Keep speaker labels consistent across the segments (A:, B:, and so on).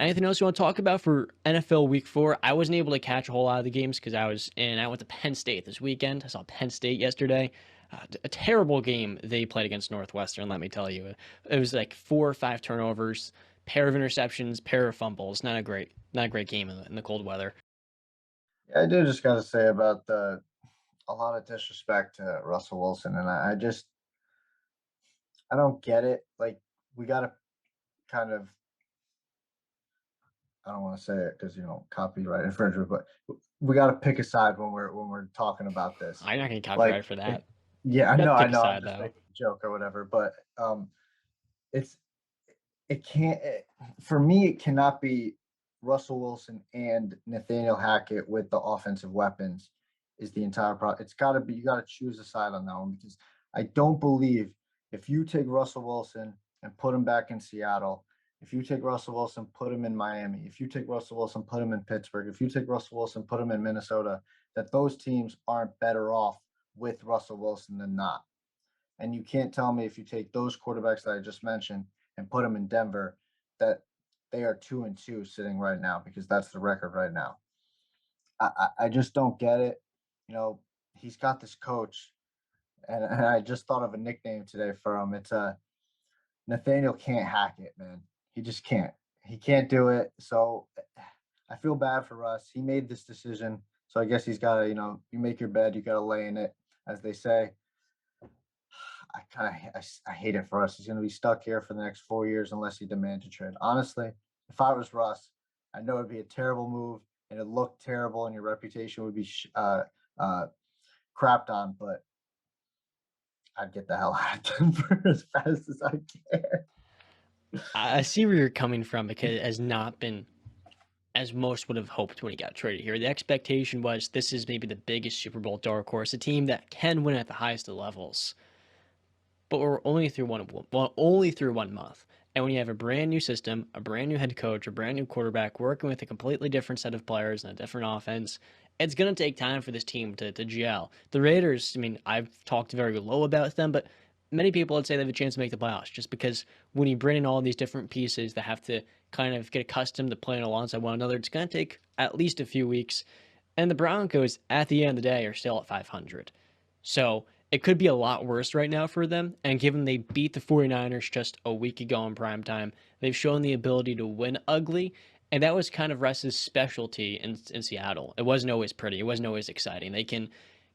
A: Anything else you want to talk about for NFL Week 4? I wasn't able to catch a whole lot of the games because I went to Penn State this weekend. I saw Penn State yesterday. A terrible game they played against Northwestern, let me tell you. It was like 4 or 5 turnovers, pair of interceptions, pair of fumbles. Not a great game in the cold weather.
B: Yeah, I do just got to say about the a lot of disrespect to Russell Wilson, and I don't get it. Like we got to kind of I don't want to say it because copyright infringement, but we got to pick a side when we're talking about this.
A: I'm not getting copyrighted
B: Like,
A: for that.
B: yeah, I
A: You have
B: know,
A: to
B: I
A: pick a
B: know, I'm
A: side
B: just
A: though.
B: making a joke or whatever, but it's it can't for me it cannot be Russell Wilson and Nathaniel Hackett with the offensive weapons is the entire problem. It's got to be you got to choose a side on that one because I don't believe if you take Russell Wilson and put him back in Seattle, if you take Russell Wilson, put him in Miami, if you take Russell Wilson, put him in Pittsburgh, if you take Russell Wilson, put him in Minnesota, that those teams aren't better off with Russell Wilson than not. And you can't tell me if you take those quarterbacks that I just mentioned and put them in Denver that they are 2-2 sitting right now because that's the record right now. I just don't get it. You know, he's got this coach, and I just thought of a nickname today for him. It's Nathaniel can't hack it, man. He just can't. He can't do it. So I feel bad for Russ. He made this decision. So I guess he's got to, you make your bed, you got to lay in it, as they say. I hate it for us. He's going to be stuck here for the next 4 years unless he demands a trade. Honestly, if I was Russ, I know it'd be a terrible move and it looked terrible and your reputation would be uh, crapped on, but I'd get the hell out of Denver as fast as I can.
A: I see where you're coming from because it has not been as most would have hoped when he got traded here. The expectation was this is maybe the biggest Super Bowl dark horse, a team that can win at the highest of levels. But we're only through 1 month. And when you have a brand new system, a brand new head coach, a brand new quarterback working with a completely different set of players and a different offense, it's going to take time for this team to gel. The Raiders, I mean, I've talked very low about them, but many people would say they have a chance to make the playoffs just because when you bring in all these different pieces that have to kind of get accustomed to playing alongside one another, it's going to take at least a few weeks. And the Broncos, at the end of the day, are still at 500. So it could be a lot worse right now for them. And given they beat the 49ers just a week ago in prime time, they've shown the ability to win ugly. And that was kind of Russ's specialty in Seattle. It wasn't always pretty. It wasn't always exciting. They can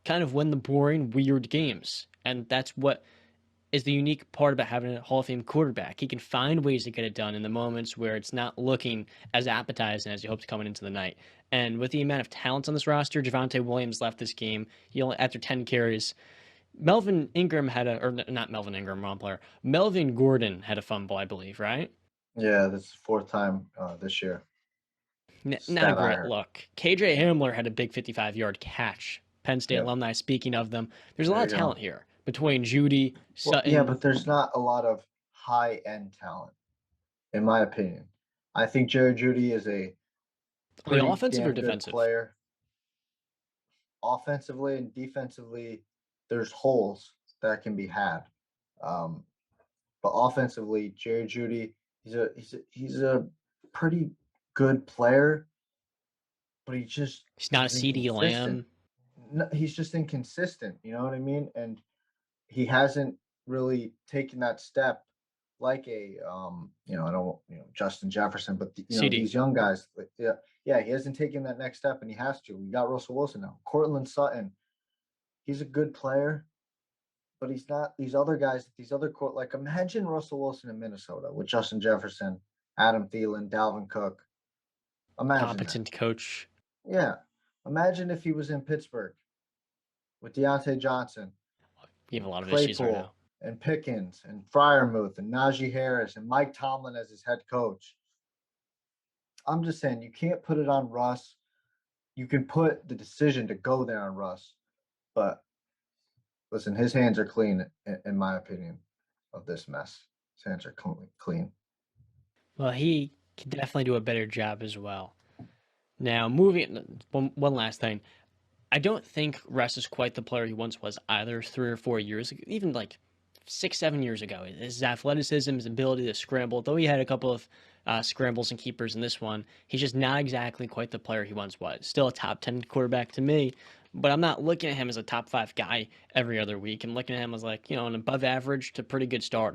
A: kind of win the boring, weird games. And that's what is the unique part about having a Hall of Fame quarterback. He can find ways to get it done in the moments where it's not looking as appetizing as you hoped coming into the night. And with the amount of talent on this roster, Javonte Williams left this game. He only after 10 carries. Melvin Ingram had a, or not Melvin Ingram, wrong player. Melvin Gordon had a fumble, I believe, right?
B: Yeah, this is the fourth time this year.
A: Not a
B: Stat I
A: great
B: heard.
A: look. KJ Hamler had a big 55-yard catch. Penn State
B: Yep.
A: alumni, speaking of them, there's a
B: There
A: lot
B: you
A: of
B: go.
A: talent here between Judy,
B: Well, yeah,
A: Sutton.
B: but there's not a lot of high end talent, in my opinion. I think Jerry Judy is a
A: Are they
B: pretty
A: offensive or
B: damn good
A: defensive?
B: player. Offensively and defensively, there's holes that can be had. Um, but offensively, Jerry Judy, he's a pretty good player, but
A: He's not a
B: he's
A: CD
B: inconsistent.
A: Lamb.
B: No, he's just inconsistent. You know what I mean? And he hasn't really taken that step like I don't Justin Jefferson, but
A: CD.
B: these young guys, like, yeah, he hasn't taken that next step, and he has to. We got Russell Wilson now. Cortland Sutton, he's a good player, but he's not these other guys, these other court. Like imagine Russell Wilson in Minnesota with Justin Jefferson, Adam Thielen, Dalvin Cook. Imagine that.
A: Competent coach.
B: Yeah, imagine if he was in Pittsburgh with Deontay Johnson,
A: You have a lot of issues right now.
B: Claypool and Pickens and Fryermuth and Najee Harris and Mike Tomlin as his head coach. I'm just saying you can't put it on Russ. You can put the decision to go there on Russ, but listen, his hands are clean, in my opinion, of this mess. His hands are clean.
A: Well, he can definitely do a better job as well. Now, moving one last thing. I don't think Russ is quite the player he once was either 3 or 4 years ago, even like 6, 7 years ago. His athleticism, his ability to scramble, though he had a couple of scrambles and keepers in this one. He's just not exactly quite the player he once was. Still a top 10 quarterback to me, but I'm not looking at him as a top 5 guy every other week. I'm looking at him as like, an above average to pretty good starter.